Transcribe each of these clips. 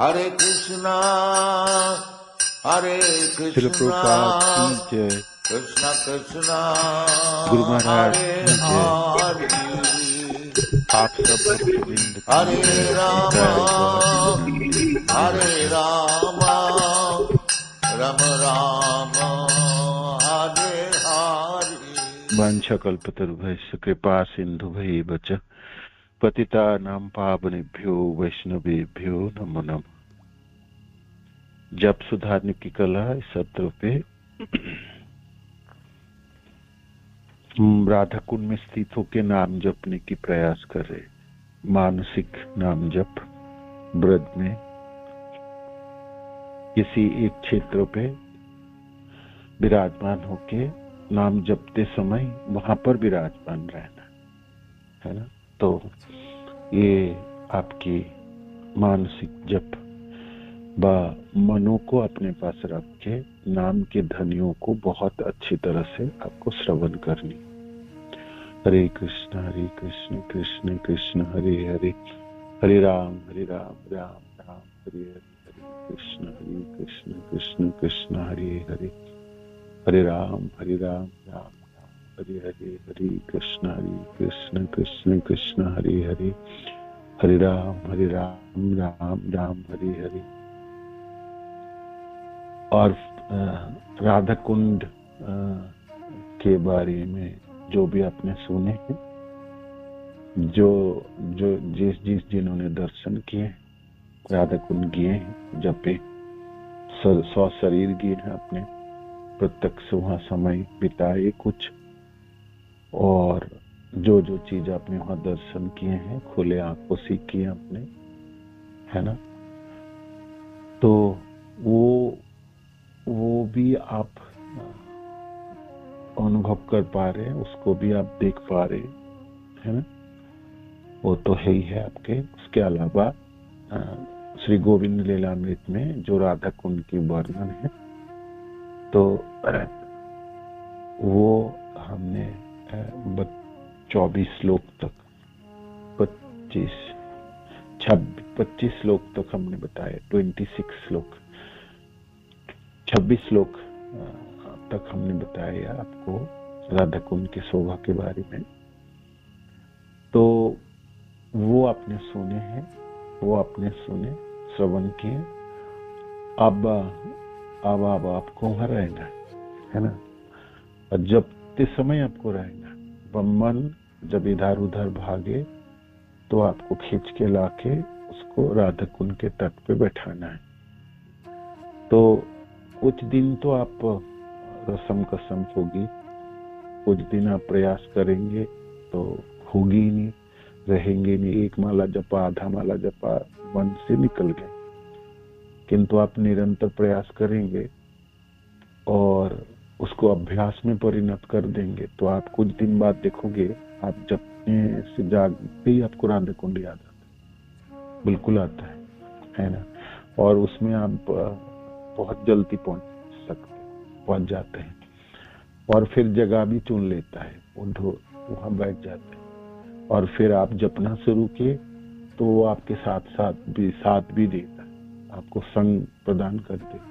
हरे कृष्णा श्रील प्रभुपाद की जय। कृष्णा कृष्णा गुरु महाराज हरे की जय। हरे आप सब भक्तवृंद की हरे जय। राम जय गौर नित्यानंद। हरे राम राम राम हरे हरे। वाञ्छाकल्पतरुभ्यश्च कृपा सिन्धुभैव च पतितानां पावनेभ्यो वैष्णवेभ्यो नमो नमः। जप सुधारने की कला इस सत्र पे हम राधा कुंड में स्थित होकर नाम जपने की प्रयास कर रहे। मानसिक नाम जप ब्रज में किसी एक क्षेत्र पे विराजमान होके नाम जपते समय वहां पर विराजमान रहना है ना। तो ये आपकी मानसिक जप बा मनो को अपने पास रख के नाम के ध्वनियों को बहुत अच्छी तरह से आपको श्रवण करनी। हरे कृष्ण कृष्ण कृष्ण हरे हरे, हरे राम राम राम हरे हरे, हरे कृष्ण कृष्ण कृष्ण हरे हरे, हरे राम राम राम हरे हरे, हरे कृष्ण कृष्ण कृष्ण हरे हरे, हरे राम राम हरे हरे। और राधा कुंड के बारे में जो भी आपने सुने हैं, जो जिन्होंने दर्शन किए, राधा कुंड गए हैं, जपे, 100 शरीर गए हैं, अपने प्रत्यक्ष वहां समय बिताए कुछ, और जो चीज आपने वहां दर्शन किए हैं खुले आंखों से किए अपने, है ना। तो वो भी आप अनुभव कर पा रहे हैं, उसको भी आप देख पा रहे हैं ना। वो तो है ही है आपके। उसके अलावा श्री गोविंद लीलामृत में जो राधा कुंड की वर्णन है, तो वो हमने 24 श्लोक तक 25 श्लोक तक हमने बताया। 26 श्लोक 26 श्लोक तक हमने बताया आपको राधा कुंड की शोभा के बारे में। तो वो आपने सुने हैं, वो आपने सुने, श्रवण किए। अब आपको वहां रहना है ना। और जबते समय आपको रहना, मन जब इधर उधर भागे तो आपको खींच के लाके उसको राधा कुंड के तट पे बैठाना है। तो कुछ दिन तो आप रसम कसम होगी, कुछ दिन आप प्रयास करेंगे तो होगी ही नहीं, रहेंगे नहीं। एक माला जपा, आधा माला जपा, मन से निकल गए। किंतु आप निरंतर प्रयास करेंगे और उसको अभ्यास में परिणत कर देंगे, तो आप कुछ दिन बाद देखोगे, आप जपने से जागते ही आपको राधा कुंड याद आता है, बिल्कुल आता है ना। और उसमें आप बहुत जल्दी पहुंच जाते हैं, और फिर जगह भी चुन लेता है, वहां बैठ जाते हैं। और फिर आप जपना शुरू किए तो वो आपके साथ भी देता है, आपको संग प्रदान कर देता है।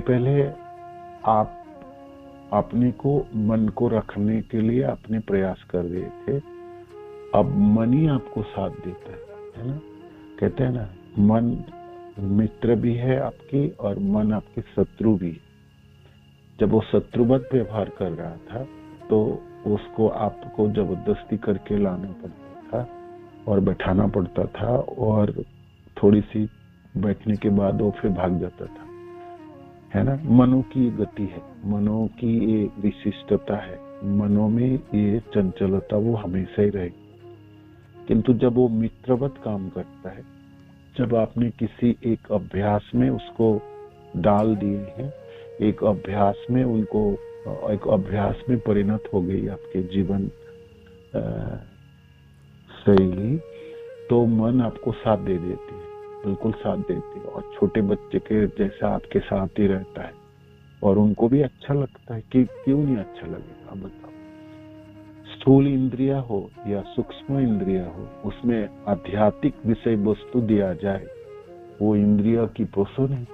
पहले आप अपने को मन को रखने के लिए अपने प्रयास कर रहे थे, अब मन ही आपको साथ देता है ना। कहते हैं ना, मन मित्र भी है आपकी और मन आपके शत्रु भी है। जब वो शत्रुवत व्यवहार कर रहा था तो उसको आपको जबरदस्ती करके लाना पड़ता था और बैठाना पड़ता था, और थोड़ी सी बैठने के बाद वो फिर भाग जाता था, है ना। मनो की गति है, मनो की ये विशिष्टता है, मनो में ये चंचलता वो हमेशा ही रहेगी। किंतु जब वो मित्रवत काम करता है, जब आपने किसी एक अभ्यास में उसको डाल दिए हैं, एक अभ्यास में उनको एक अभ्यास में परिणत हो गई आपके जीवन शैली, तो मन आपको साथ दे देती है, बिल्कुल साथ देती है। और छोटे बच्चे के जैसा आपके साथ ही रहता है, और उनको भी अच्छा लगता है कि क्यों नहीं अच्छा लगेगा, बताओ। स्थूल इंद्रिया हो या सूक्ष्म इंद्रिया हो, उसमें आध्यात्मिक विषय वस्तु दिया जाए, वो इंद्रिया की पोषण है।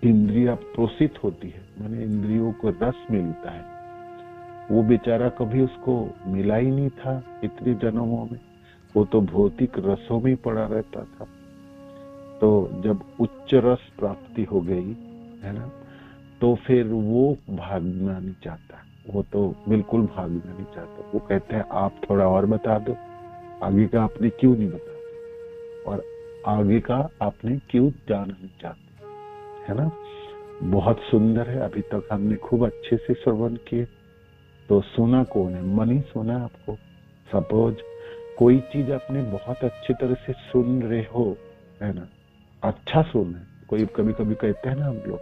इंद्रिया पोषित होती है, माने इंद्रियों को रस मिलता है। वो बेचारा कभी उसको मिला ही नहीं था इतने जन्मों में, वो तो भौतिक रसों में पड़ा रहता था। तो जब उच्च रस प्राप्ति हो गई है ना, तो फिर वो भागना नहीं चाहता, वो तो बिल्कुल भागना नहीं चाहता। वो कहते हैं आप थोड़ा और बता दो, आगे का आपने क्यों नहीं बताया, और आगे का आपने क्यों जानना नहीं चाहते, है ना। बहुत सुंदर है। अभी तक हमने खूब अच्छे से श्रवण किए। तो सुना कौन है? मन ही सुना आपको। सपोज कोई चीज आपने बहुत अच्छी तरह से सुन रहे हो, है ना, अच्छा सुना। कोई कभी कभी कहते हैं ना हम लोग,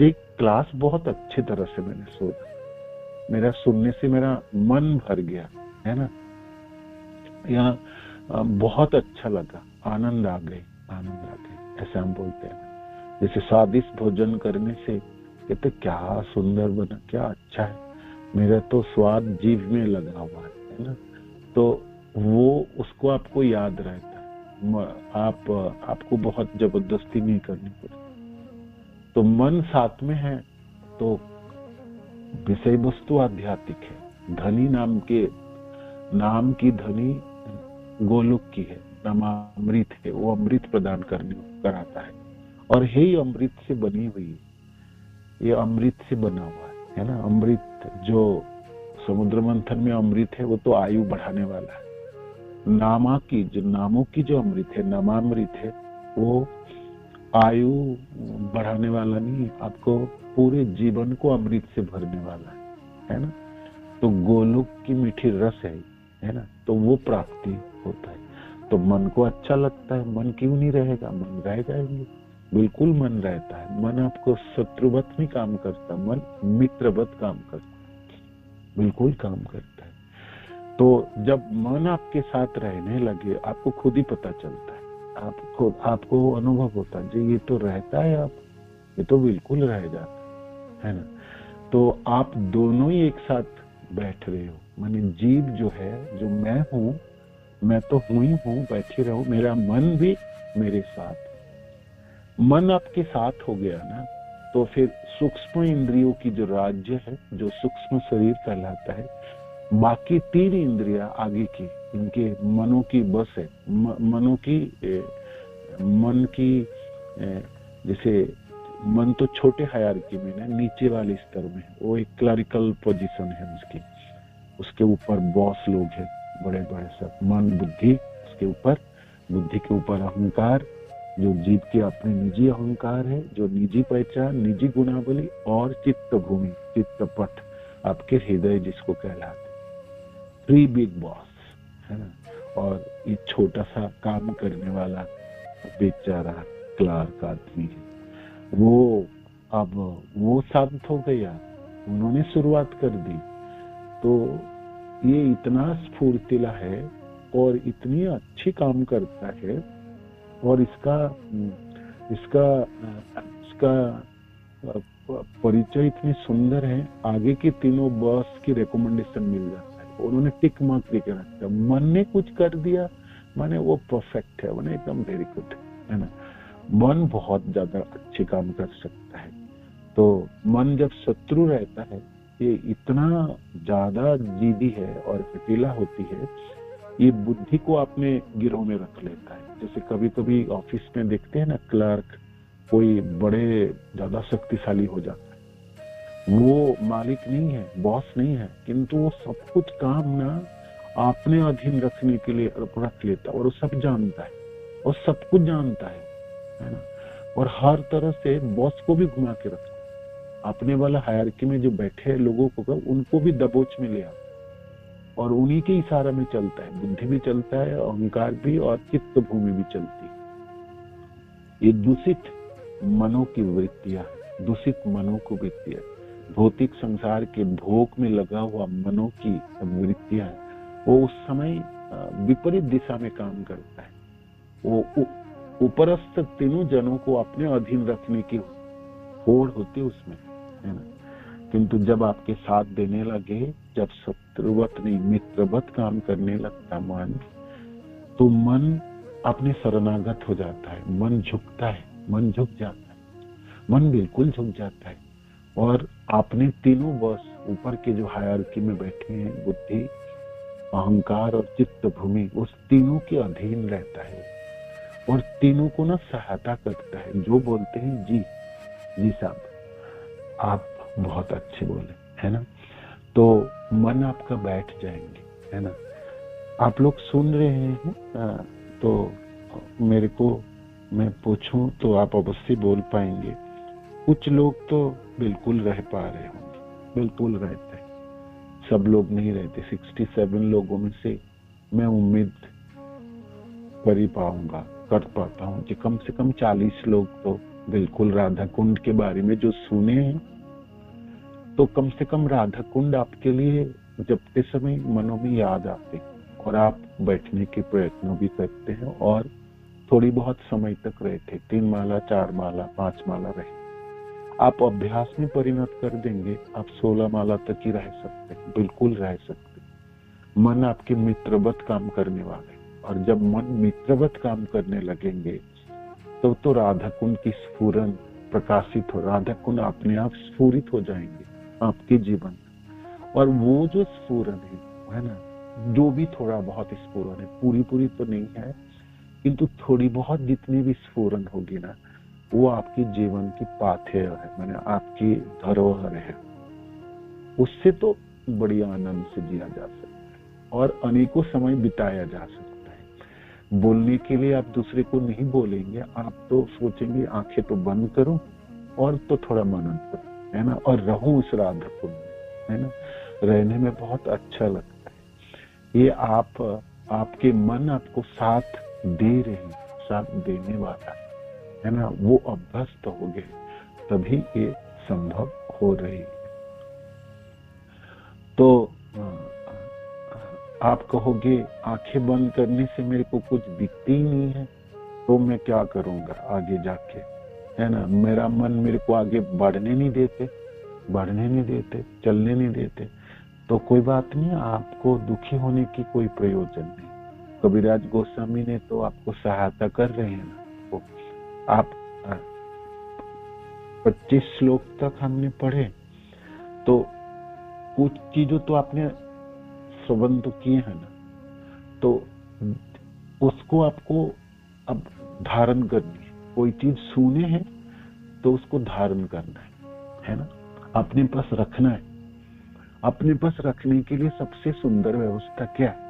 ये क्लास बहुत अच्छी तरह से मैंने सुना, मेरा सुनने से मेरा मन भर गया, है ना, या बहुत अच्छा लगा, आनंद आ गई, आनंद आ गई, ऐसा हम बोलते हैं। जैसे स्वादिष्ट भोजन करने से कहते क्या सुंदर बना, क्या अच्छा है, मेरा तो स्वाद जीभ में लगा हुआ है ना। तो वो उसको आपको याद रहता है। आपको बहुत जबरदस्ती नहीं करनी पड़ती। तो मन साथ में है, तो विषय वस्तु आध्यात्मिक है। धनी नाम की धनी गोलोक की है, नामामृत है, वो अमृत प्रदान कराता है। और हे अमृत से बनी हुई है, ये अमृत से बना हुआ है ना। अमृत जो समुद्र मंथन में अमृत है, वो तो आयु बढ़ाने वाला है। नामों की जो अमृत है, नामामृत है, वो आयु बढ़ाने वाला नहीं, आपको पूरे जीवन को अमृत से भरने वाला है ना। तो गोलोक की मीठी रस है ना, तो वो प्राप्ति होता है। तो मन को अच्छा लगता है, मन क्यों नहीं रहेगा, मन रह जाएंगे, बिल्कुल मन रहता है। मन आपको शत्रुवत नहीं काम करता, मन मित्रवत काम करता है, बिल्कुल काम करता है। तो जब मन आपके साथ रहने लगे, आपको खुद ही पता चलता है, आपको अनुभव होता है जी, ये तो रहता है, आप ये तो बिल्कुल रह जाता है ना। तो आप दोनों ही एक साथ बैठ रहे हो, माने जीव जो है, जो मैं हूं, मैं तो हूं ही हूं, बैठे रहो, मेरा मन भी मेरे साथ। मन आपके साथ हो गया ना, तो फिर सूक्ष्म इंद्रियों की जो राज्य है, जो सूक्ष्म शरीर कहलाता है, बाकी 3 इंद्रियां आगे की, इनके मनों की बस है। मन की जैसे मन तो छोटे हायरार्की में ना, नीचे वाले स्तर में है, वो एक क्लरिकल पोजीशन है उसकी, उसके ऊपर बॉस लोग हैं बड़े बड़े सब। मन बुद्धि, उसके ऊपर बुद्धि के ऊपर अहंकार, जो जीव के अपने निजी अहंकार है, जो निजी पहचान, निजी गुणावली, और चित्त भूमि, चित्तपट, आपके हृदय जिसको कहलाते, 3 बिग बॉस है ना। और ये छोटा सा काम करने वाला बेचारा क्लार्क आदमी है, वो अब वो शांत हो गया, उन्होंने शुरुआत कर दी। तो ये इतना स्फूर्तिला है और इतनी अच्छी काम करता है, और इसका परिचय इतनी सुंदर है, आगे के तीनों बॉस की रिकमेंडेशन मिल जाता है, उन्होंने टिक मार्क देकर रखा। मन ने कुछ कर दिया, माने वो परफेक्ट है, माने एकदम वेरी गुड है ना। मन बहुत ज्यादा अच्छे काम कर सकता है। तो मन जब शत्रु रहता है, ये इतना ज्यादा जिद्दी है और हठीला होती है, ये बुद्धि को अपने गिरोह में रख लेता है। जैसे कभी कभी ऑफिस में देखते हैं ना, क्लर्क कोई बड़े ज्यादा शक्तिशाली हो जाता है, वो मालिक नहीं है, बॉस नहीं है, किंतु वो सब कुछ काम ना अपने अधीन रखने के लिए रख लेता है, और वो सब जानता है, और सब कुछ जानता है ना, और हर तरह से बॉस को भी घुमा के रखता है। अपने वाला हायरार्की में जो बैठे लोगों को, उनको भी दबोच में ले आता, और उन्हीं के इशारा में चलता है, बुद्धि भी चलता है, अहंकार भी, और चित्त भूमि भी चलती है। ये दूषित मनों की वृत्तियां, दूषित मनों को वृत्तियां, भौतिक संसार के भोग में लगा हुआ मनों की वृत्तियां, वो उस समय विपरीत दिशा में काम करता है। वो उपरस्थ तीनों जनों को अपने अधीन रखने की होड़ होती है उसमें, है ना। किंतु जब आपके साथ देने लगे, जब शत्रुवत नहीं मित्रवत काम करने लगता मन, तो मन अपने शरणागत हो जाता है, मन झुकता है, मन झुक जाता है, मन बिल्कुल झुक जाता है। और आपने तीनों बस ऊपर के जो हायरार्की में बैठे हैं, बुद्धि, अहंकार और चित्त भूमि, उस तीनों के अधीन रहता है और तीनों को ना सहायता करता है। जो बोलते हैं जी जी साहब आप बहुत अच्छे बोले, है ना, तो मन आपका बैठ जाएंगे, है ना। आप लोग सुन रहे हैं, तो मेरे को मैं पूछूं तो आप अवश्य बोल पाएंगे। कुछ लोग तो बिल्कुल रह पा रहे होंगे, बिल्कुल रहते हैं, सब लोग नहीं रहते। 67 लोगों में से मैं उम्मीद कर ही पाऊंगा, कर पाता हूँ कि कम से कम 40 लोग तो बिल्कुल राधा कुंड के बारे में जो सुने हैं, तो कम से कम राधा कुंड आपके लिए जपते समय मनों में याद आते और आप बैठने के प्रयत्न भी करते हैं और थोड़ी बहुत समय तक रहते, 3 माला 4 माला 5 माला रहे। आप अभ्यास में परिणत कर देंगे, आप 16 माला तक ही रह सकते, बिल्कुल रह सकते। मन आपके मित्रवत काम करने वाले, और जब मन मित्रवत काम करने लगेंगे तो राधा कुंड की स्फुरन प्रकाशित हो, राधा कुंड अपने आप स्फुरित हो जाएंगे आपके जीवन। और वो जो स्फुरन है ना, जो भी थोड़ा बहुत स्फुरन है, पूरी तो नहीं है, किंतु थोड़ी बहुत जितनी भी स्फुरन होगी ना, वो आपके जीवन की पाथेय है, माने आपकी धरोहर है। उससे तो बड़ी आनंद से जिया जा सकता है और अनेकों समय बिताया जा सकता है। बोलने के लिए आप दूसरे को नहीं बोलेंगे, आप तो सोचेंगे आंखें तो बंद करूं और तो थोड़ा मनन करूं, है ना, और रहूं उस राधा कुंड में, है ना, रहने में बहुत अच्छा लगता है। ये आपके मन आपको साथ दे रहे, साथ देने वाला है ना, वो अभ्यस्त हो गए, तभी ये संभव हो रही है। तो आप कहोगे आंखें बंद करने से मेरे को कुछ दिखती ही नहीं है, तो मैं क्या करूंगा आगे जाके, है ना। मेरा मन मेरे को आगे बढ़ने नहीं देते, चलने नहीं देते, तो कोई बात नहीं, आपको दुखी होने की कोई प्रयोजन नहीं। कबीराज गोस्वामी ने तो आपको सहायता कर रहे हैं ना। तो आप 25 श्लोक तक हमने पढ़े, तो कुछ चीजों तो आपने श्रवण तो किए हैं ना, तो उसको आपको अब धारण करनी है। कोई चीज सुने हैं तो उसको धारण करना है ना, अपने पास रखना है। अपने पास रखने के लिए सबसे सुंदर व्यवस्था क्या है?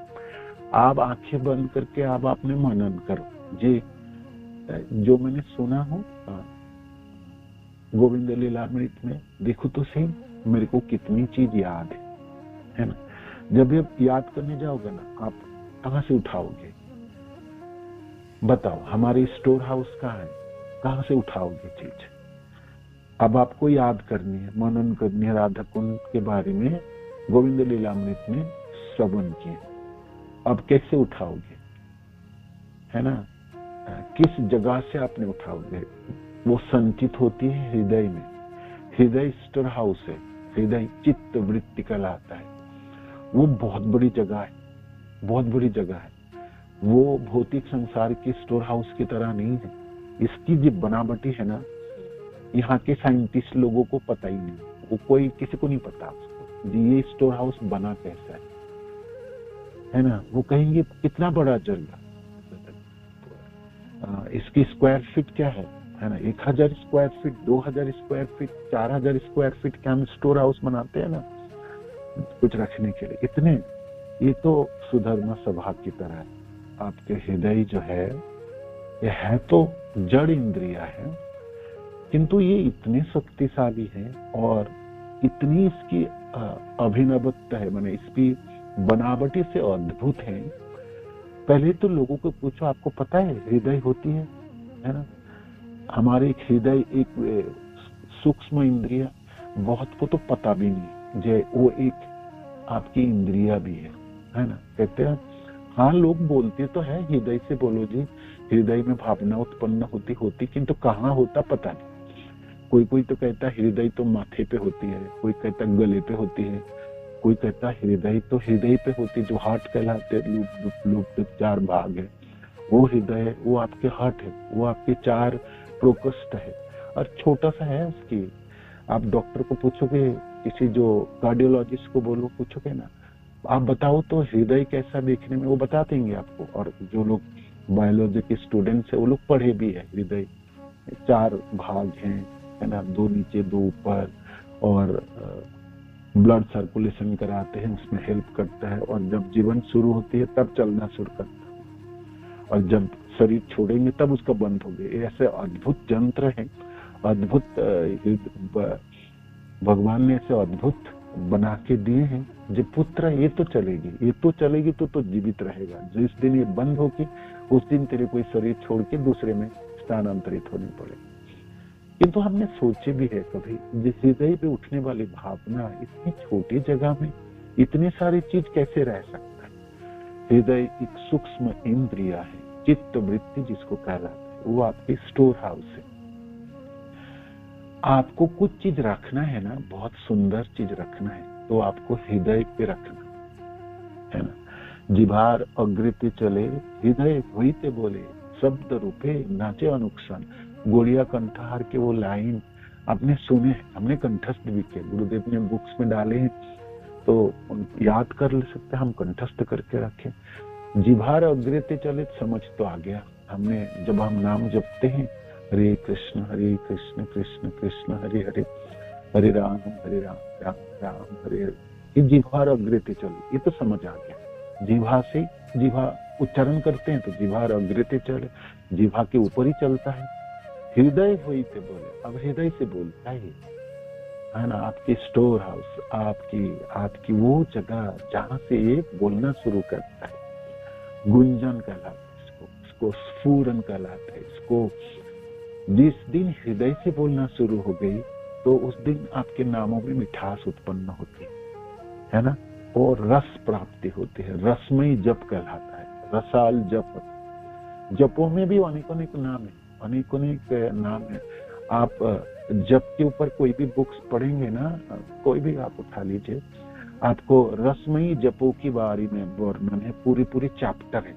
आप आंखें बंद करके आप अपने मनन करो। जी, जो मैंने सुना हो गोविंद लीलामृत में, देखो तो सही मेरे को कितनी चीज याद है ना। जब आप याद करने जाओगे ना, आप कहां से उठाओगे? बताओ, हमारे स्टोर हाउस कहाँ है, कहां से उठाओगे चीज? अब आपको याद करनी है, मनन करनी है, राधा कुंड के बारे में गोविंद लीलामृत में श्रवण किए, अब कैसे उठाओगे, है ना, किस जगह से आपने उठाओगे? वो संचित होती है हृदय में। हृदय स्टोर हाउस है, हृदय चित्त वृत्ति कहलाता है। वो बहुत बड़ी जगह है, बहुत बड़ी जगह है। वो भौतिक संसार के स्टोर हाउस की तरह नहीं है। इसकी जो बनावटी है ना, यहाँ के साइंटिस्ट लोगों को पता ही नहीं, वो कोई किसी को नहीं पता उसको ये स्टोर हाउस बना कैसा है ना। वो कहेंगे कितना बड़ा जगह, इसकी स्क्वायर फीट क्या है ना, 1000 square feet, 2000 square feet, 4000 square feet के हम स्टोर हाउस बनाते हैं ना कुछ रखने के लिए। इतने, ये तो सुधर्मा सभा की तरह है। आपके हृदय जो है, ये है तो जड़ इंद्रिया है, किंतु ये इतने शक्तिशाली है और इतनी इसकी अभिनवत्ता है, माने इसकी बनावटी से अद्भुत है। पहले तो लोगों को पूछो, आपको पता है हृदय होती है ना। हमारे एक हृदय एक सूक्ष्म इंद्रिया, बहुत को तो पता भी नहीं जे वो एक आपकी इंद्रिया भी है ना। कहते हैं हाँ, लोग बोलते तो है हृदय से बोलो जी, हृदय में भावना उत्पन्न होती, किंतु कहाँ होता पता नहीं। कोई कोई तो कहता है हृदय तो माथे पे होती है, कोई कहता है गले पे होती है, कोई कहता है हृदय तो हृदय पे होती है, जो हार्ट कहलाते हैं, लूप 4 भाग है, वो हृदय है, वो आपके हार्ट है, वो आपके 4 प्रोकोष्ठ है और छोटा सा है उसकी। आप डॉक्टर को पूछोगे, किसी जो कार्डियोलॉजिस्ट को बोलो, पूछोगे ना, आप बताओ तो हृदय कैसा देखने में, वो बता देंगे आपको। और जो लोग बायोलॉजी के स्टूडेंट्स है, वो लोग पढ़े भी है, हृदय 4 भाग हैं, है ना, 2 नीचे 2 ऊपर, और ब्लड सर्कुलेशन कराते हैं, उसमें हेल्प करता है। और जब जीवन शुरू होती है तब चलना शुरू करता है, और जब शरीर छोड़ेंगे तब उसका बंद हो गया। ऐसे अद्भुत यंत्र है, अद्भुत भगवान ने ऐसे अद्भुत बना के दिए हैं। जो पुत्र ये तो चलेगी तो जीवित रहेगा। जिस दिन ये बंद होगी उस दिन तेरे कोई शरीर छोड़ के दूसरे में स्थानांतरित होनी पड़ेगी। किंतु हमने सोचे भी है कभी, जिस हृदय पे उठने वाली भावना इतनी छोटी जगह में इतनी सारी चीज कैसे रह सकता है। हृदय एक सूक्ष्म इंद्रिया है, चित्त वृत्ति जिसको कहलाता है, वो आपकी स्टोर हाउस है। आपको कुछ चीज रखना है ना, बहुत सुंदर चीज रखना है, तो आपको हृदय पे रखना है ना। जिभार अग्रते चले, हृदय होइते बोले, शब्द रूपे नाचे अनुक्षण। गोड़िया कंठहार के वो लाइन आपने सुने, हमने कंठस्थ भी किए, गुरुदेव ने बुक्स में डाले हैं, तो याद कर ले सकते, हम कंठस्थ करके रखे। जिभार अग्रते चले, समझ तो आ गया। हमने जब हम नाम जपते हैं, हरे कृष्ण कृष्ण कृष्ण हरे हरे, हरे राम राम राम हरे हरे, ये जिह्वा अग्रते चले, ये तो समझ आ गया। जिह्वा से जिह्वा उच्चारण करते हैं तो जिह्वा अग्रते चले, जिह्वा के ऊपर ही चलता है। हृदय होइते बोले, अब हृदय से बोलता है ना, आपकी स्टोर हाउस, आपकी वो जगह जहां से ये बोलना शुरू करता है। गुंजन कहलाता है इसको स्फुरन कहलाता है इसको। जिस दिन हृदय से बोलना शुरू हो गई तो उस दिन आपके नामों में मिठास उत्पन्न होती है ना, और रस प्राप्ति होती है। रसमयी जप कहलाता है, रसाल जप। जपों में भी अनेक नाम है, अनेक नाम है। आप जप के ऊपर कोई भी बुक्स पढ़ेंगे ना, कोई भी आप उठा लीजिए, आपको रसमयी जपों की बारे में वर्णन है, पूरी चैप्टर है।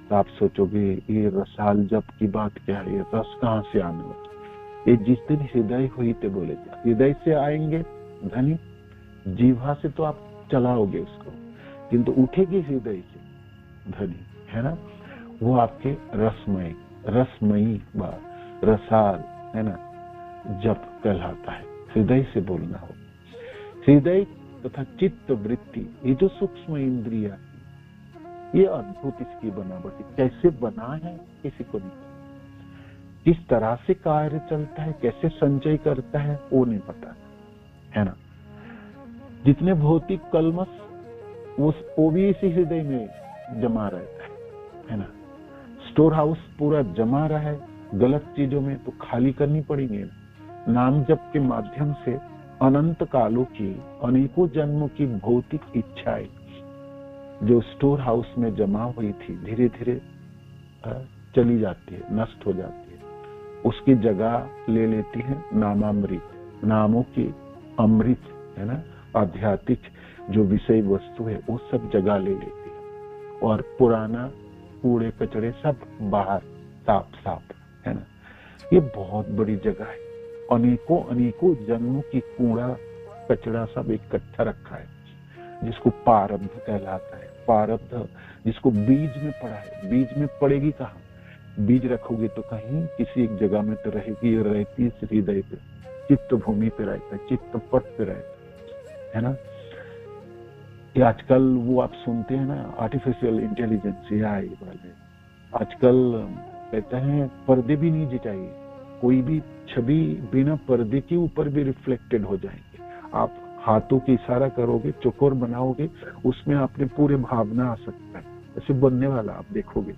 तो आप सोचोगे ये रसाल जप की बात क्या है, ये रस कहाँ से आने वाला। ये जिस दिन हृदय हुई तो बोले, हृदय से आएंगे धनी, जीवा से तो आप चलाओगे उसको, किंतु उठेगी हृदय से धनी, है ना। वो आपके रसमयी बात, रसाल, है ना, जप कहलाता है। हृदय से बोलना हो। हृदय तथा चित्त वृत्ति, ये जो सूक्ष्म इंद्रिया, ये अद्भुत इसकी बनावट, कैसे बना है किसी को नहीं, किस तरह से कार्य चलता है, कैसे संचय करता है, वो नहीं पता, है ना। जितने भौतिक कलमस वो भी इसी हृदय में जमा रहता है ना। स्टोर हाउस पूरा जमा रहा है गलत चीजों में, तो खाली करनी पड़ेंगे। नाम जप के माध्यम से अनंत कालों की, अनेकों जन्मों की भौतिक इच्छाएं जो स्टोर हाउस में जमा हुई थी, धीरे धीरे चली जाती है, नष्ट हो जाती है। उसकी जगह ले लेती है नामामृत, नामों की अमृत, है ना, आध्यात्मिक जो विषय वस्तु है वो सब जगह ले लेती है, और पुराना कूड़े कचड़े सब बाहर साफ, है ना। ये बहुत बड़ी जगह है, अनेकों जन्मों की कूड़ा कचड़ा सब इकट्ठा रखा है, जिसको प्रारब्ध कहलाता है। प्रारब्ध जिसको बीज में पड़ा है, बीज में पड़ेगी कहाँ, बीज रखोगे तो कहीं किसी एक जगह में तो रहेगी, रहती है हृदय पे, चित्त भूमि पे रहता है, चित्त पट पे रहता है ना। ये आजकल वो आप सुनते हैं ना, आर्टिफिशियल इंटेलिजेंस AI वाले आजकल कहते हैं पर्दे भी नहीं चाहिए, कोई भी छवि बिना पर्दे के ऊपर भी रिफ्लेक्टेड हो जाएंगे। आप हाथों की इशारा करोगे, चौकोर बनाओगे, उसमें आपने पूरे भावना आ सकता है, ऐसे बनने वाला आप देखोगे।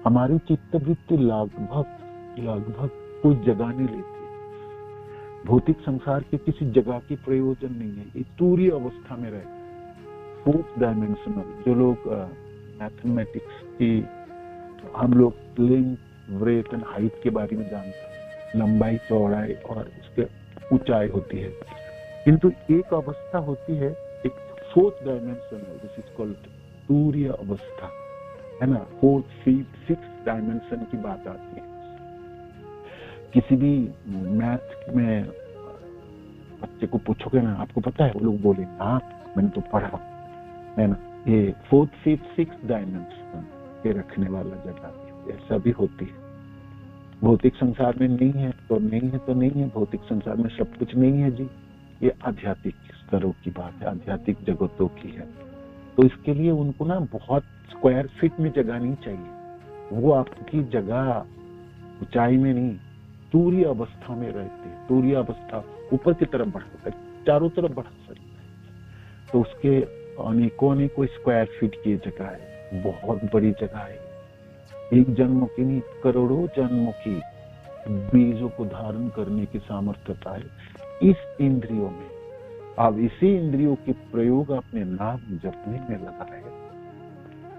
हमारी चित्तवृत्ति लगभग कोई जगह नहीं लेती, भौतिक संसार के किसी जगह की प्रयोजन नहीं है, ये पूरी अवस्था में रहती है। 4th डायमेंशनल, जो लोग मैथमेटिक्स की, हम लोग लेंथ, ब्रेथ एंड हाइट के बारे में जानते हैं, लंबाई चौड़ाई और उसके ऊंचाई होती है। किंतु एक अवस्था होती है, एक fourth dimension, this is called तूर्य अवस्था, है ना। फोर्थ, फिफ्थ, सिक्स डायमेंशन की बात आती है। किसी भी मैथ में बच्चे को पूछोगे ना, आपको पता है, वो लोग बोले हाँ मैंने तो पढ़ा, है ना। ये फोर्थ, फिफ्थ, सिक्स डायमेंशन के रखने वाला जगह ऐसा भी होती है। भौतिक संसार में नहीं है तो नहीं है, तो नहीं है। भौतिक संसार में सब कुछ नहीं है जी, ये आध्यात्मिक स्तरों की बात है, आध्यात्मिक जगतों की है। तो इसके लिए उनको ना बहुत स्क्वायर फीट में जगह नहीं चाहिए। वो आपकी जगह ऊंचाई में नहीं, तूर्य अवस्था में रहते हैं। तूर्य अवस्था ऊपर की तरफ बढ़ सकता है, चारों तरफ बढ़ सकता है। तो उसके अनेकों स्क्वायर फीट की जगह है, बहुत बड़ी जगह है। एक जन्म की नहीं, करोड़ों जन्मों की बीजों को धारण करने की सामर्थ्यता है इस इंद्रियों में। अब इसी इंद्रियों के प्रयोग अपने नाम जपने में लगाए,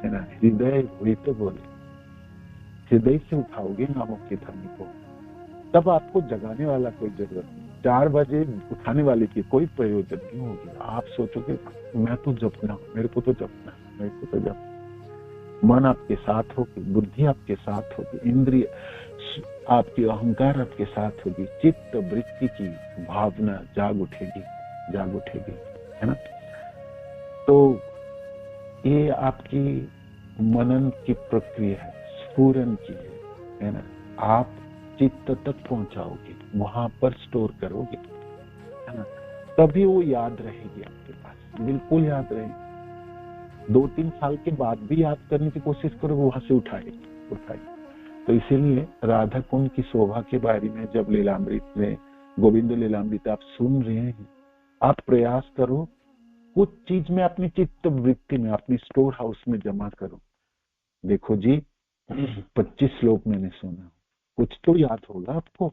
है ना। हृदय हुई तो बोले, हृदय से उठाओगे नामों की ध्वनि को, तब आपको जगाने वाला कोई जरूरत नहीं। 4 बजे उठाने वाले की कोई प्रयोजन नहीं होगी। आप सोचोगे मैं तो जपना, मेरे को तो जपना, मेरे को तो जपना। मन आपके साथ होगी, बुद्धि आपके साथ होगी, इंद्रिय आपकी, अहंकार आपके साथ होगी, चित्त वृत्ति की भावना जाग उठेगी, है ना। तो ये आपकी मनन की प्रक्रिया है, स्फुरन की है ना। आप चित्त तक पहुंचाओगे, वहां पर स्टोर करोगे, है ना, तभी वो याद रहेगी आपके पास, बिल्कुल याद रहेगी। 2-3 साल के बाद भी याद करने की कोशिश करो, वहां से उठाएगी। तो इसीलिए राधा कुंड की शोभा के बारे में जब लीलामृत में, गोविंद लीलामृत आप सुन रहे हैं, आप प्रयास करो कुछ चीज में अपनी चित्त वृत्ति में, अपनी स्टोर हाउस में जमा करो। देखो जी 25 श्लोक मैंने सुना, कुछ तो याद होगा आपको,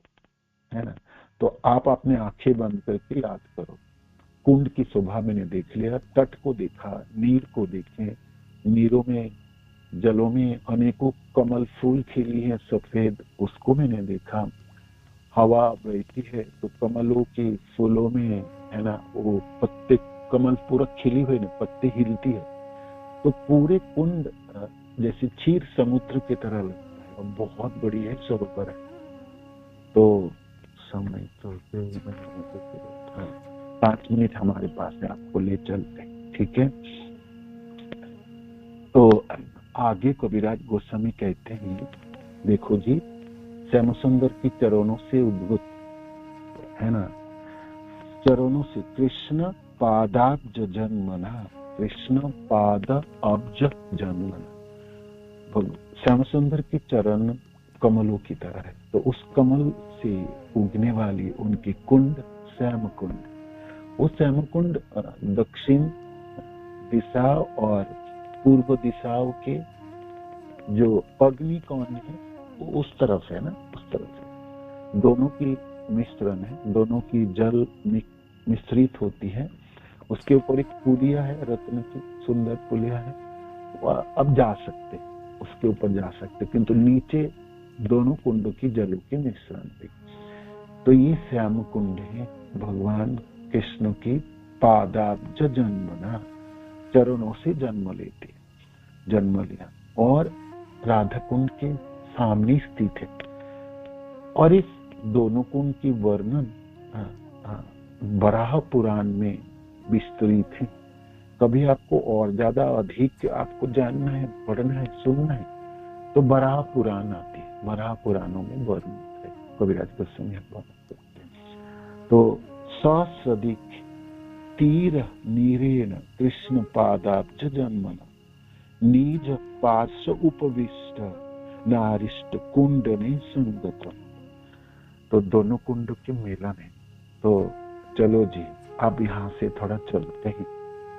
है ना। तो आप अपने आंखें बंद करके याद करो। कुंड की शोभा मैंने देख लिया, तट को देखा, नीर को देखे, नीरों में, जलों में अनेकों कमल फूल खिली है सफेद, उसको मैंने देखा। हवा बहती है तो कमलों के फूलों में, है ना, वो पत्ते, कमल पूरा खिली हुई ना, पत्ते हिलती है। तो पूरे कुंड जैसे क्षीर समुद्र की तरह लगता है, बहुत बड़ी है, सरोवर है। तो समय तो 5 मिनट हमारे पास है, आपको ले चलते हैं, ठीक है। तो आगे कविराज गोस्वामी कहते हैं, देखो जी, श्याम सुंदर की चरणों से उद्भूत, है ना, चरणों से, कृष्ण पादाब्ज जन्मना, कृष्ण पाद अब्ज जन्मना। श्याम सुंदर की चरण कमलों की तरह है, तो उस कमल से उगने वाली उनकी कुंड श्याम कुंड। वो श्याम कुंड दक्षिण दिशा और पूर्व दिशाओं के जो अग्नि कौन है, वो उस तरफ है ना, उस तरफ है। दोनों की मिश्रण है, दोनों की जल मिश्रित होती है। उसके ऊपर एक पुलिया है, रत्न की सुंदर पुलिया है, अब जा सकते, उसके ऊपर जा सकते, किंतु नीचे दोनों कुंडों की जलों के मिश्रण पे। तो ये श्याम कुंड है, भगवान कृष्ण की पादाब्ज जन्मना, चरणों से जन्म लेते, जन्म लिया, और राधा कुंड के सामने स्थित है। और इस दोनों कुंड की वर्णन वराह पुराण में विस्तृत है। कभी आपको और ज्यादा अधिक आपको जानना है, पढ़ना है, सुनना है, तो वराह पुराण आती है, वराह पुराणों में वर्णन है, कविराज गोस्वामी वर्णन करते हैं। तो ससदिक तीर नीरेण कृष्ण पादाब्ज जन्मना, नीज पार्श्व उपविष्ट नारिष्ट कुंड ने संगत। तो दोनों कुंड के मिलन है। तो चलो जी, अब यहाँ से थोड़ा चलते हैं,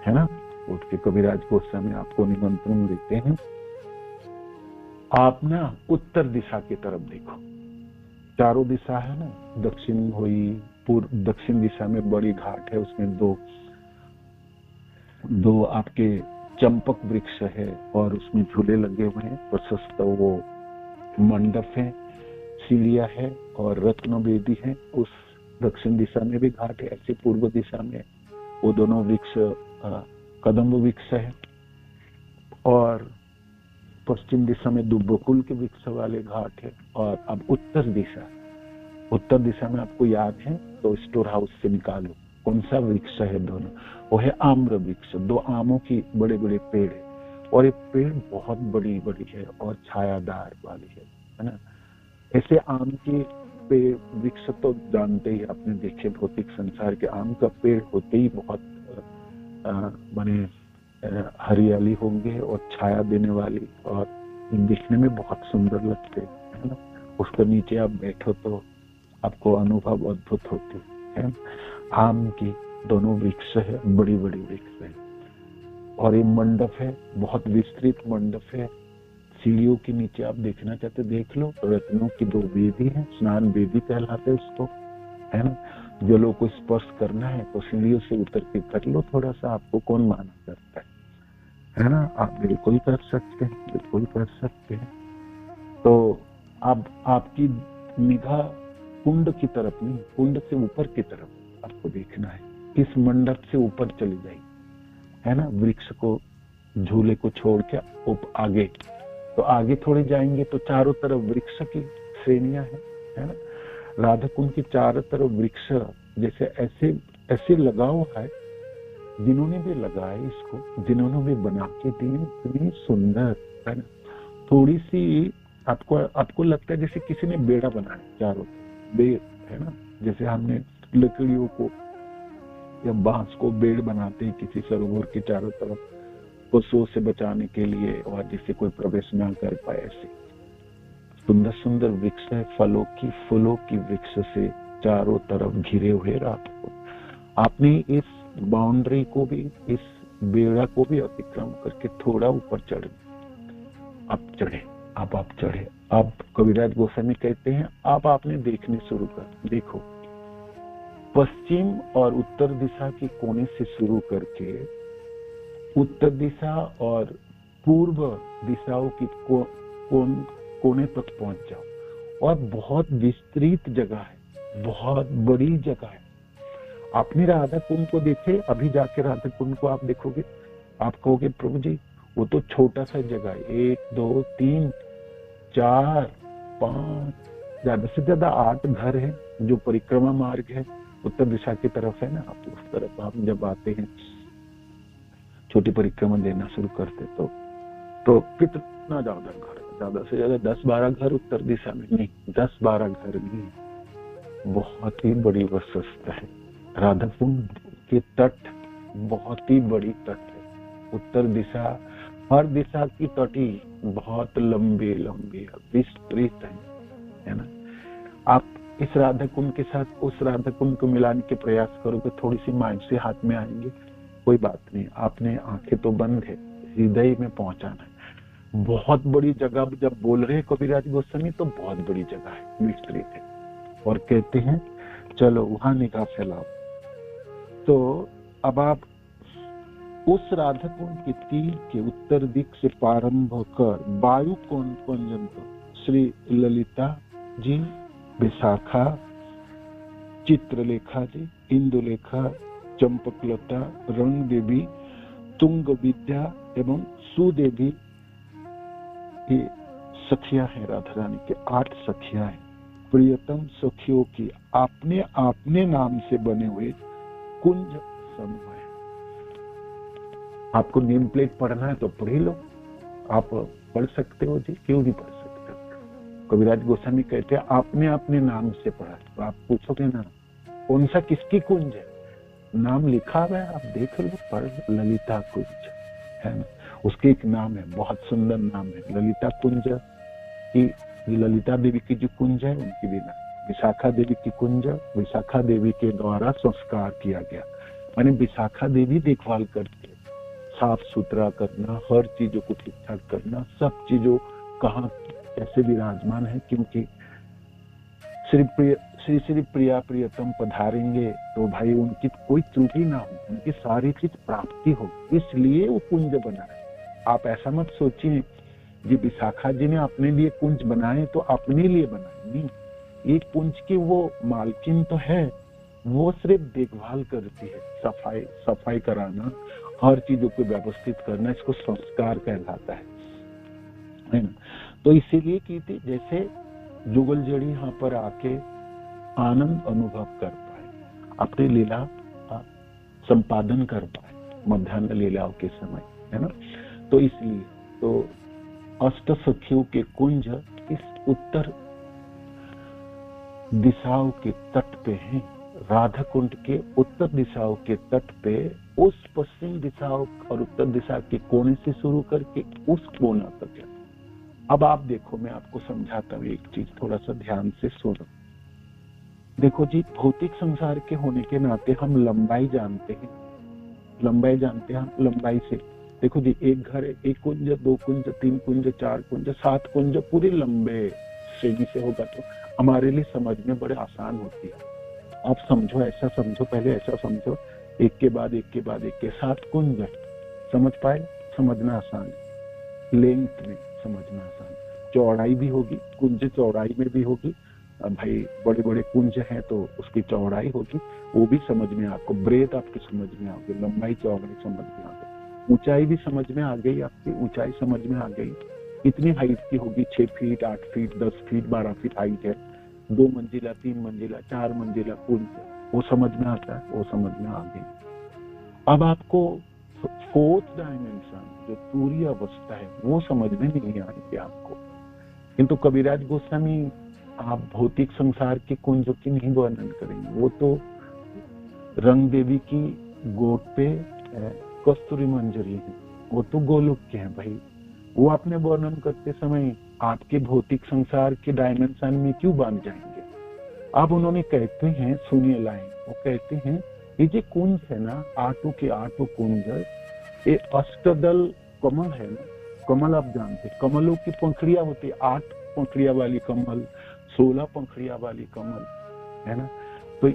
है ना। उठ के कविराज गोस्वामी आपको निमंत्रण देते हैं, आप ना उत्तर दिशा की तरफ देखो। चारों दिशा है ना, दक्षिण हुई, पूर्व, दक्षिण दिशा में बड़ी घाट है, उसमें दो आपके चंपक वृक्ष है और उसमें झूले लगे हुए हैं, प्रशस्त वो मंडप है, सीढ़ियां है, और रत्न वेदी है, उस दक्षिण दिशा में भी घाट है, ऐसे पूर्व दिशा में वो दोनों वृक्ष कदम्ब वृक्ष है, और पश्चिम दिशा में दुब्बकुल के वृक्ष वाले घाट है। और अब उत्तर दिशा में आपको याद है तो स्टोर हाउस से निकालो कौन सा वृक्ष है दोनों, वो है आम्र वृक्ष, 2 आमों की बड़े बड़े पेड़ है, और ये पेड़ बहुत बड़ी बड़ी है और छायादार वाली है ना। ऐसे आम के पेड़ वृक्ष तो जानते ही, आपने देखे भौतिक संसार के आम का पेड़ होते ही बहुत बने हरियाली होंगे और छाया देने वाली, और दिखने में बहुत सुंदर लगते है ना। उसके नीचे आप बैठो तो आपको अनुभव अद्भुत होती है। आम की दोनों वृक्ष है, बड़ी बड़ी वृक्ष है, और ये मंडप है, बहुत विस्तृत मंडप है। सीढ़ियों के नीचे आप देखना चाहते देख लो, रत्नों की 2 वेदी है, स्नान वेदी कहलाते उसको, है ना। जलों को स्पर्श करना है तो सीढ़ियों से उतर के कर लो थोड़ा सा, आपको कौन माना करता है ना। आप बिल्कुल कर सकते हैं, बिल्कुल कर सकते हैं। तो अब आपकी निगाह कुंड की तरफ नहीं, कुंड से ऊपर की तरफ आपको देखना है। इस मंडप से ऊपर चली जाएगी, है ना, वृक्ष को झूले को छोड़ के आगे, तो आगे थोड़े जाएंगे तो चारों तरफ वृक्ष की श्रेणियां है ना। राधा कुंड की चारों तरफ वृक्ष जैसे ऐसे ऐसे लगा हुआ है, जिन्होंने भी लगाया इसको, जिन्होंने भी बना के दिए, इतनी सुंदर है ना। थोड़ी सी आपको लगता है जैसे किसी ने बेड़ा बनाया, चारों बेड़ है ना, जैसे हमने लकड़ियों को या बांस को बेड़ बनाते हैं किसी सरोवर के चारों तरफ पशुओं से बचाने के लिए, और जिससे कोई प्रवेश ना कर पाए। ऐसे सुंदर सुंदर वृक्ष है, फलों की वृक्ष से चारों तरफ घिरे हुए रात को। आपने इस बाउंड्री को भी, इस बेड़ा को भी अतिक्रम करके थोड़ा ऊपर चढ़े, आप चढ़े। अब कविराज गोस्वामी कहते हैं अब आपने देखने शुरू कर, देखो पश्चिम और उत्तर दिशा के कोने से शुरू करके उत्तर दिशा और पूर्व दिशाओं की कोने तक पहुंच जाओ, और बहुत विस्तृत जगह है, बहुत बड़ी जगह है। आपने राधा कुंड को देखे, अभी जाके राधा कुंड को आप देखोगे, आप कहोगे प्रभु जी वो तो छोटा सा जगह है, 1 2 3 4 5 ज्यादा से ज्यादा 8 घर है, जो परिक्रमा मार्ग है उत्तर दिशा की तरफ है ना। आप उस तरफ आप जब आते हैं, छोटी परिक्रमा देना शुरू करते तो कितना ज्यादा घर, ज्यादा से ज्यादा 10-12 घर उत्तर दिशा में, नहीं 10-12 घर नहीं, बहुत ही बड़ी वस्तुस्थ है। राधा कुंड के तट बहुत ही बड़ी तट है। उत्तर दिशा, हर दिशा की तटी बहुत लंबी विस्तृत है ना। आप इस राधा कुंड के साथ उस राधा कुंड को मिलाने के प्रयास करोगे, थोड़ी सी माइंड से हाथ में आएंगे, कोई बात नहीं, आपने आंखें तो बंद है, हृदय में पहुंचाना है। बहुत बड़ी जगह जब बोल रहे हैं कविराज गोस्वामी, तो बहुत बड़ी जगह है, विस्तृत है, और कहते हैं चलो वहां निगाह फैलाओ। तो अब आप उस राधा कुंड के तीर के उत्तर दिक से प्रारंभ कर वायु कुंड पर्यंत श्री ललिता जी, विशाखा, चित्रलेखा जी, इंदुलेखा, चंपकलता, रंग देवी, तुंग विद्या एवं सुदेवी, ये सखियां है राधा रानी के, 8 सखियां हैं। प्रियतम सखियों की अपने नाम से बने हुए कुंज समूह है। आपको नेम प्लेट पढ़ना है तो पढ़ ही लो, आप पढ़ सकते हो जी, क्यों नहीं पढ़ सकते। कविराज गोस्वामी कहते हैं आपने अपने नाम से पढ़ा, तो आप पूछोगे ना कौन सा किसकी कुंज है, नाम लिखा हुआ है, आप देख लो, पढ़, ललिता कुंज है ना, उसके एक नाम है, बहुत सुंदर नाम है ललिता कुंज की। ललिता देवी की जो कुंज है उनकी भी नाम, विशाखा देवी की कुंज, विशाखा देवी के द्वारा संस्कार किया गया, माने विशाखा देवी देखभाल करती है, साफ सुथरा करना, हर चीजों को ठीक ठाक करना, सब चीजों कहाँ कैसे विराजमान है, क्योंकि श्री प्रिया प्रियतम पधारेंगे तो भाई उनकी कोई त्रुटि ना हो, उनकी सारी चीज प्राप्ति हो, इसलिए वो कुंज बना है। आप ऐसा मत सोचिए जी विशाखा जी ने अपने लिए कुंज बनाए तो अपने लिए बनाए, नहीं, एक कुंज की वो मालकिन तो है, वो सिर्फ देखभाल करती है, सफाई कराना, हर चीजों को व्यवस्थित करना, इसको संस्कार कहलाता है ना। तो इसीलिए की थी जैसे जुगलजड़ी यहाँ पर आके आनंद अनुभव कर पाए, अपनी लीला संपादन कर पाए मध्यान्ह लीलाओं के समय, है ना। तो इसलिए तो अष्ट सखियों के कुंज इस उत्तर दिशाओं के तट पे हैं। राधा कुंड के उत्तर दिशाओं के तट पे उस पश्चिम दिशाओं और उत्तर दिशा के कोने से शुरू करके उस कोना तक है। अब आप देखो, मैं आपको समझाता हूँ एक चीज, थोड़ा सा ध्यान से सुनो। देखो जी, भौतिक संसार के होने के नाते हम लंबाई जानते हैं, लंबाई से। देखो जी, एक घर है, एक कुंज, दो कुंज, तीन कुंज, चार कुंज, सात कुंज, पूरे लंबे श्रेणी से होगा तो हमारे लिए समझ में बड़े आसान होती है। आप समझो, ऐसा समझो, पहले ऐसा समझो, एक के बाद एक के बाद एक के 7 कुंज, समझ पाए? समझना आसान है, लेंथ में समझना आसान, चौड़ाई भी होगी, कुंज चौड़ाई में भी होगी भाई, बड़े बड़े कुंज हैं तो उसकी चौड़ाई होगी, वो भी समझ में आपको, ब्रेथ आपकी समझ में आ गई, लंबाई चौड़ाई समझ में आ गई, ऊंचाई भी समझ में आ गई, आपकी ऊंचाई समझ में आ गई, कितनी हाइट की होगी, 6 feet, 8 feet, 10 feet, 12 feet height है, 2 मंजिला, 3 मंजिला, 4 मंजिला कुंज, वो समझ में आता है, वो समझ में आ गई। अब आपको 4th डायमेंशन जो पूरी अवस्था है वो समझ में नहीं आएगी आपको, किंतु कविराज गोस्वामी आप भौतिक संसार के कुंजों की नहीं वर्णन करेंगे, वो तो रंग देवी की गोद पे कस्तूरी मंजरी है, वो तो गोलोक के हैं भाई, वो आपने वर्णन करते समय आपके भौतिक संसार के डायमेंशन में क्यों बांध जाएंगे। अब उन्होंने कहते हैं, सुनिए लाइन, वो कहते हैं ये जो कुंज है ना, आठों के आठों कुंज, ये अष्टदल कमल है ना, कमल आप जानते, कमलों की पंखड़ियां होती है, 8 पंखड़ियां वाली कमल, 16 पंखड़ियां वाली कमल, है ना। तो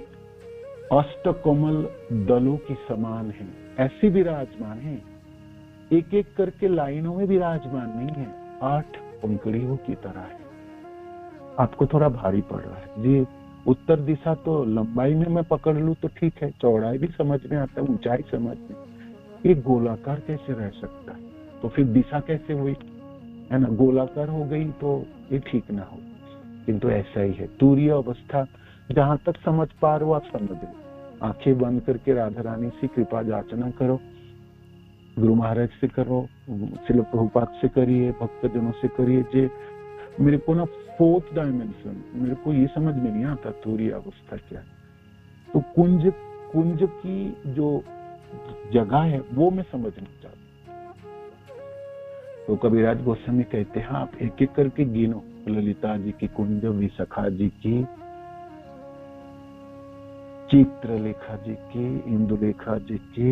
अष्ट कमल दलों की समान है, ऐसी विराजमान है, एक एक करके लाइनों में विराजमान नहीं है, 8 पंखड़ियों की तरह है। आपको थोड़ा भारी पड़ रहा है जी, उत्तर दिशा तो लंबाई में मैं पकड़ लूं तो ठीक है, चौड़ाई भी समझ में आता है, ऊंचाई समझ में, ये गोलाकार कैसे रह सकता है, तो फिर दिशा कैसे हुई, है ना, गोलाकार हो गई तो ये ठीक ना हो, किंतु ऐसा ही है। तुरीय अवस्था जहां तक समझ पा रहे हो आप समझ लो, आंखें बंद करके राधा रानी से कृपा याचना करो, गुरु महाराज से करो, श्रील प्रभुपाद से करिए, भक्तजनों से करिए। जे मेरे को ना 4th डायमेंशन, मेरे को ये समझ में नहीं आता तुरीय अवस्था क्या है, तो कुंज की जो जगह है वो मैं समझना चाहता हूँ। तो कविराज गोस्वामी कहते हैं आप एक एक करके गिनो, ललिता जी की कुंज, विशाखा जी की, चित्रलेखा जी की, इंदुलेखा जी की,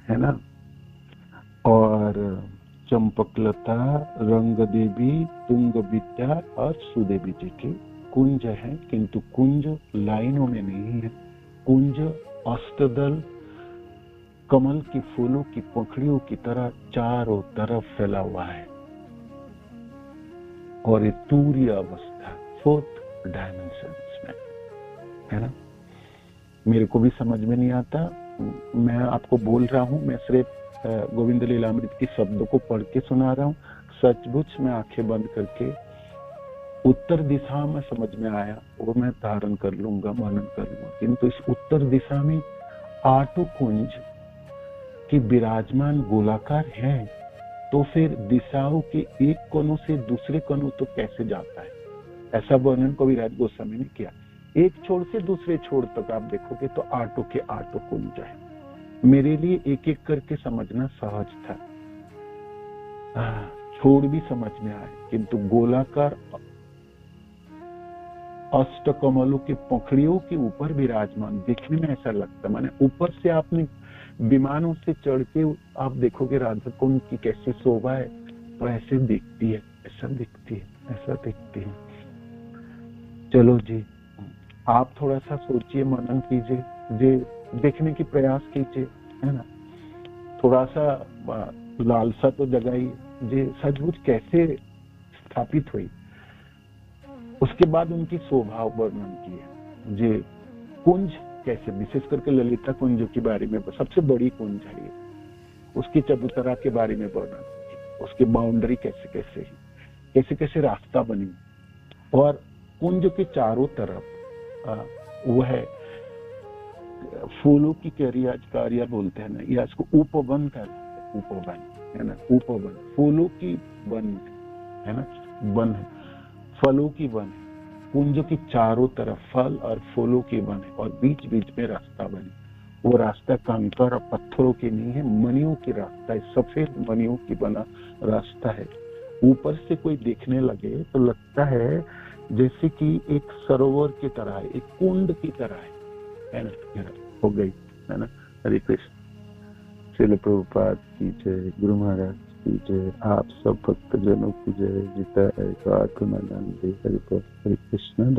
है ना, और चंपकलता, रंग देवी, तुंग विद्या और सुदेवी जी की कुंज है, किंतु कुंज लाइनों में नहीं है, कुंज अष्टदल कमल की फूलों की पंखड़ियों की तरह चारों तरफ फैला हुआ है, और ये तुरीय अवस्था 4th डायमेंशन में है ना। मेरे को भी समझ में नहीं आता, मैं आपको बोल रहा हूं, मैं सिर्फ गोविंद लीलामृत के शब्दों को पढ़ के सुना रहा हूं, सचमुच मैं आंखें बंद करके उत्तर दिशा में समझ में आया वो मैं धारण कर लूंगा, मनन कर लूंगा, किंतु इस उत्तर दिशा में 8 कुंज की विराजमान गोलाकार है, तो फिर दिशाओं के एक कोनों से दूसरे कोनों तो कैसे जाता है, ऐसा वर्णन कविराज गोस्वामी ने किया। एक छोर से दूसरे छोर तक आप देखोगे तो 8 के 8 कुंज है। मेरे लिए एक एक करके समझना सहज था, छोड़ भी समझ में आए, किंतु गोलाकार अष्ट कमलों की पंखड़ियों के ऊपर विराजमान दिखने में ऐसा लगता, माने ऊपर से आपने विमानों से चढ़ के आप देखोगे राधा कुंड की कैसी शोभा है, तो ऐसे दिखती है, ऐसा दिखती है, ऐसा दिखती है। चलो जी, आप थोड़ा सा सोचिए, मनन कीजिए, देखने की प्रयास कीजिए, है ना, थोड़ा सा लालसा तो जगाइए, जे सचमुच कैसे स्थापित हुई। उसके बाद उनकी शोभा वर्णन किया, जे कुंज कैसे, विशेष करके ललिता कुंज के बारे में, सबसे बड़ी कुंज है ये, उसकी चबूतरा के बारे में वर्णन किया, उसकी बाउंड्री कैसे कैसे रास्ता बनी, और कुंज के चारों तरफ वो है फूलों की क्यारिया बोलते हैं ना, या इसको उपवन कहते हैं, उपवन है ना, उपवन फूलों की वन है ना, वन है, फलों की वन है, कुंज की चारों तरफ फल और फूलों की वन है, और बीच बीच में रास्ता बने। वो रास्ता कंकर और पत्थरों की नहीं है, मणियों की रास्ता है, सफेद मणियों की बना रास्ता है। ऊपर से कोई देखने लगे तो लगता है जैसे कि एक सरोवर की तरह है, एक कुंड की तरह है ना, हो गई है ना। हरे कृष्ण। श्रील प्रभुपाद की जय, गुरु महाराज की जय, आप सब भक्तजनों की जय। जीता है तो आत्मा हरे कृष्ण।